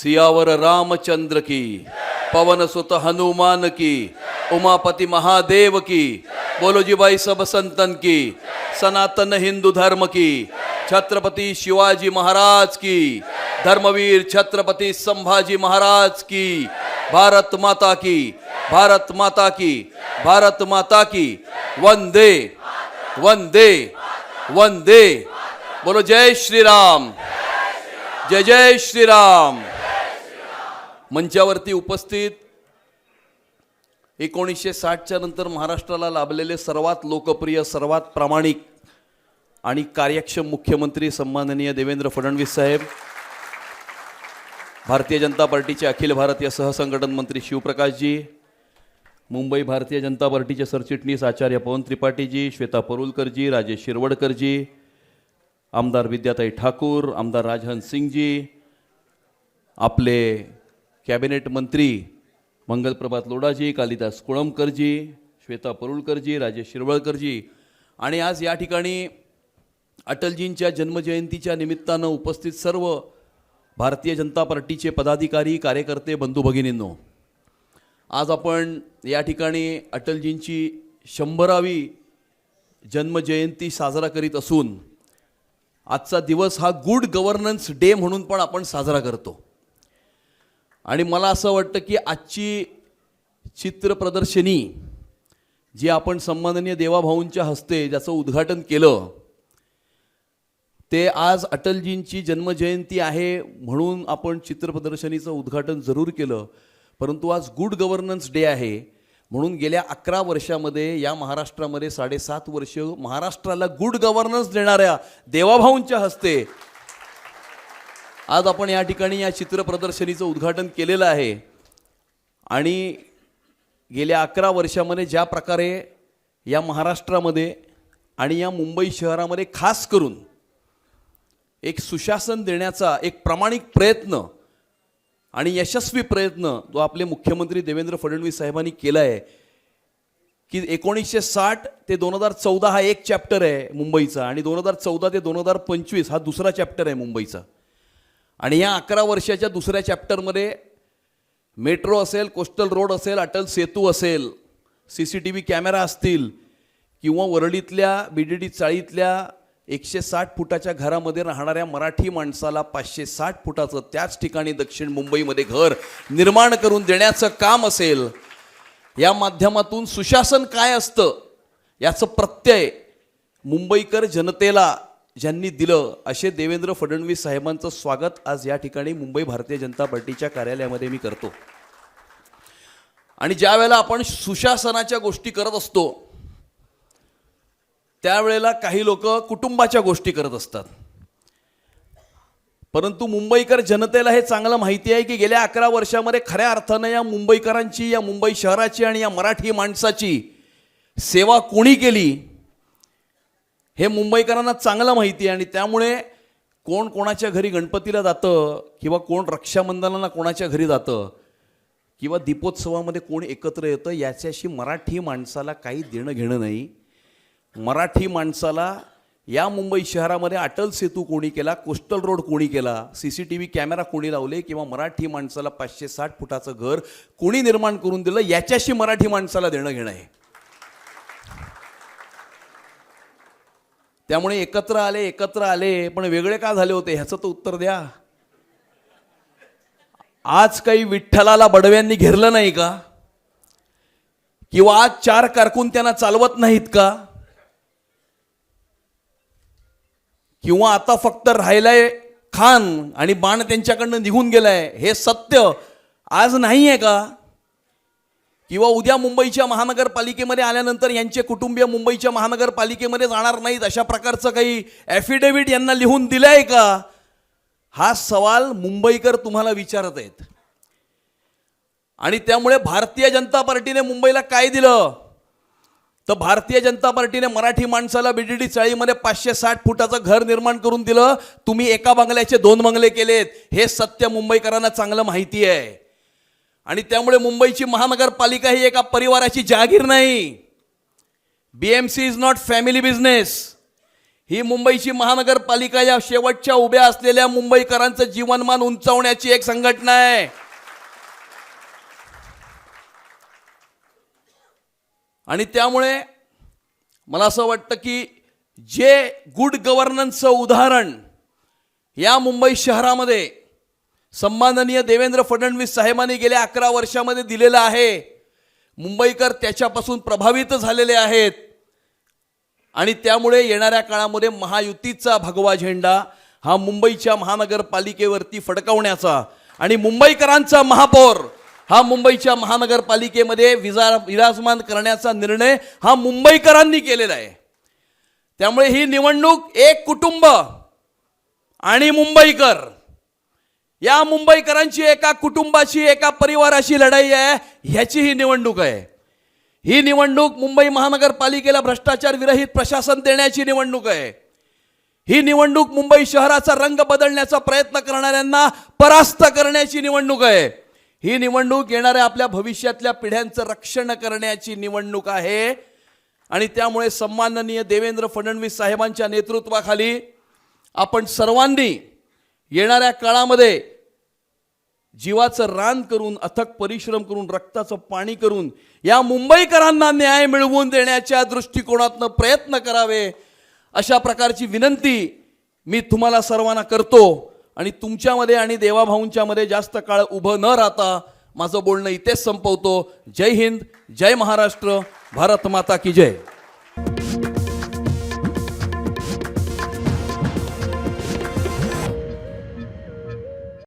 सियावर रामचंद्र की, पवन सुत हनुमान की, उमापति महादेव की, बोलो जी भाई सब संतन की, सनातन हिंदू धर्म की, छत्रपति शिवाजी महाराज की, धर्मवीर छत्रपति संभाजी महाराज की, भारत माता की, भारत माता की, भारत माता की, वंदे वंदे वंदे। बोलो जय श्री राम, जय जय श्री राम। मंचावरती उपस्थित 1960च्या नंतर महाराष्ट्राला लाभलेले सर्वात लोकप्रिय, सर्वात प्रामाणिक आणि कार्यक्षम मुख्यमंत्री सन्माननीय देवेंद्र फडणवीस साहेब, भारतीय जनता पार्टीचे अखिल भारतीय सहसंघटन मंत्री शिवप्रकाशजी, मुंबई भारतीय जनता पार्टीचे सरचिटणीस आचार्य पवन त्रिपाठीजी, श्वेता परुलकरजी, राजेश शिरवडकरजी, आमदार विद्याताई ठाकूर, आमदार राजहंस सिंगजी, आपले कॅबिनेट मंत्री मंगलप्रभात लोढाजी, कालिदास कोळंबकरजी, श्वेता परुलकरजी, राजेश शिरवळकरजी आणि आज या ठिकाणी अटलजींच्या जन्मजयंतीच्या निमित्तानं उपस्थित सर्व भारतीय जनता पार्टीचे पदाधिकारी, कार्यकर्ते, बंधू भगिनींनो, आज आपण या ठिकाणी अटलजींची 100वी जन्मजयंती साजरा करीत असून आजचा दिवस हा गुड गव्हर्नन्स डे म्हणून पण आपण साजरा करतो। आणि मला असं वाटतं की आजची चित्र प्रदर्शनी जी आपण सन्माननीय देवाभाऊंच्या हस्ते ज्याचं उद्घाटन केलं, ते आज अटलजींची जन्मजयंती आहे म्हणून आपण चित्र प्रदर्शनीचं उद्घाटन जरूर केलं, परंतु आज गुड गव्हर्नन्स डे आहे म्हणून गेल्या 11 वर्षामध्ये या महाराष्ट्रामध्ये 7.5 वर्ष महाराष्ट्राला गुड गव्हर्नन्स देणाऱ्या देवाभाऊंच्या हस्ते आज आपण या ठिकाणी या चित्र प्रदर्शनीचं उद्घाटन केलेलं आहे। आणि गेल्या 11 वर्षामध्ये ज्या प्रकारे या महाराष्ट्रामध्ये आणि या मुंबई शहरामध्ये खास करून एक सुशासन देण्याचा एक प्रामाणिक प्रयत्न आणि यशस्वी प्रयत्न जो आपले मुख्यमंत्री देवेंद्र फडणवीस साहेबांनी केला आहे की 1960 ते 2014 हा एक चॅप्टर आहे मुंबईचा आणि 2014 ते 2025 हा दुसरा चॅप्टर आहे मुंबईचा। आणि या 11 वर्षाच्या दुसऱ्या चॅप्टरमध्ये मेट्रो असेल, कोस्टल रोड असेल, अटल सेतू असेल, CCTV कॅमेरा असतील किंवा वरळीतल्या BDD चाळीतल्या 160 फुटाच्या घरामध्ये राहणाऱ्या मराठी माणसाला 560 फुटाचं त्याच ठिकाणी दक्षिण मुंबईमध्ये घर निर्माण करून देण्याचं काम असेल, या माध्यमातून सुशासन काय असतं याचं प्रत्यय मुंबईकर जनतेला ज्यांनी दिलं असे देवेंद्र फडणवीस साहेबांचं स्वागत आज या ठिकाणी मुंबई भारतीय जनता पार्टीच्या कार्यालयामध्ये मी करतो। आणि ज्या वेळेला आपण सुशासनाच्या गोष्टी करत असतो त्यावेळेला काही लोक कुटुंबाच्या गोष्टी करत असतात, परंतु मुंबईकर जनतेला हे चांगलं माहिती आहे की गेल्या 11 वर्षामध्ये खऱ्या अर्थानं या मुंबईकरांची, या मुंबई शहराची आणि या मराठी माणसाची सेवा कोणी केली हे मुंबईकरांना चांगलं माहिती आहे। आणि त्यामुळे कोण कोणाच्या घरी गणपतीला जातं किंवा कोण रक्षाबंधनाला कोणाच्या घरी जातं किंवा दीपोत्सवामध्ये कोण एकत्र येतं याच्याशी मराठी माणसाला काही देणं घेणं नाही। मराठी माणसाला या मुंबई शहरामध्ये अटल सेतू कोणी केला, कोस्टल रोड कोणी केला, CCTV कॅमेरा कोणी लावले किंवा मराठी माणसाला 560 फुटाचं घर कोणी निर्माण करून दिलं याच्याशी मराठी माणसाला देणं घेणं आहे। त्यामुळे एकत्र आले पण वेगळे का झाले होते ह्याचं तर उत्तर द्या। आज काही विठ्ठलाला बडव्यांनी घेरलं नाही का? किंवा आज 4 कारकून त्यांना चालवत नाहीत का? किंवा आता फक्त राहिलाय खान आणि बाण त्यांच्याकडनं निघून गेलाय हे सत्य आज नाही आहे का? किंवा उद्या मुंबईच्या महानगरपालिकेमध्ये आल्यानंतर यांचे कुटुंबीय मुंबईच्या महानगरपालिकेमध्ये जाणार नाहीत अशा प्रकारचं काही ॲफिडेव्हिट यांना लिहून दिलंय का? हा सवाल मुंबईकर तुम्हाला विचारत आहेत। आणि त्यामुळे भारतीय जनता पार्टीने मुंबईला काय दिलं तर भारतीय जनता पार्टीने मराठी माणसाला BDD चाळीमध्ये 560 फुटाचं घर निर्माण करून दिलं। तुम्ही एका बंगल्याचे 2 बंगले केलेत हे सत्य मुंबईकरांना चांगलं माहिती आहे। आणि त्यामुळे मुंबईची महानगरपालिका ही एका परिवाराची जागीर नाही। BMC is not family business, ही मुंबईची महानगरपालिका या शेवटच्या उभ्या असलेल्या मुंबईकरांचं जीवनमान उंचावण्याची एक संघटना आहे. आणि त्यामुळे मला असं वाटतं की जे गुड गव्हर्नन्सचं उदाहरण या मुंबई शहरामध्ये सन्माननीय देवेंद्र फडणवीस साहेबांनी गेल्या 11 वर्षामध्ये दिलेलं आहे, मुंबईकर त्याच्यापासून प्रभावित झालेले आहेत. आणि त्यामुळे येणाऱ्या काळामध्ये महायुतीचा भगवा झेंडा हा मुंबईच्या महानगरपालिकेवरती फडकवण्याचा आणि मुंबईकरांचा महापौर हा मुंबईच्या महानगरपालिकेमध्ये विराजमान करण्याचा निर्णय हा मुंबईकरांनी केलेला आहे. त्यामुळे ही निवडणूक एक कुटुंब आणि मुंबईकर या मुंबईकरांची एका कुटुंबाची एका परिवाराची लढाई आहे. ह्याची ही निवडणूक आहे. ही निवडणूक मुंबई महानगरपालिकेला भ्रष्टाचार विरहित प्रशासन देण्याची निवडणूक आहे. ही निवडणूक मुंबई शहराचा रंग बदलण्याचा प्रयत्न करणाऱ्यांना परास्त करण्याची निवडणूक आहे. ही निवडणूक येणाऱ्या आपल्या भविष्यातल्या पिढ्यांचं रक्षण करण्याची निवडणूक आहे. आणि त्यामुळे सन्माननीय देवेंद्र फडणवीस साहेबांच्या नेतृत्वाखाली आपण सर्वांनी येणाऱ्या काळामध्ये जीवाचं रान करून, अथक परिश्रम करून, रक्ताचं पाणी करून या मुंबईकरांना न्याय मिळवून देण्याच्या दृष्टिकोनातून प्रयत्न करावे, अशा प्रकारची विनंती मी तुम्हाला सर्वांना करतो. आणि तुमच्यामध्ये आणि देवाभाऊंच्यामध्ये जास्त काळ उभं न राहता माझं बोलणं इथेच संपवतो. जय हिंद, जय महाराष्ट्र, भारत माता की जय.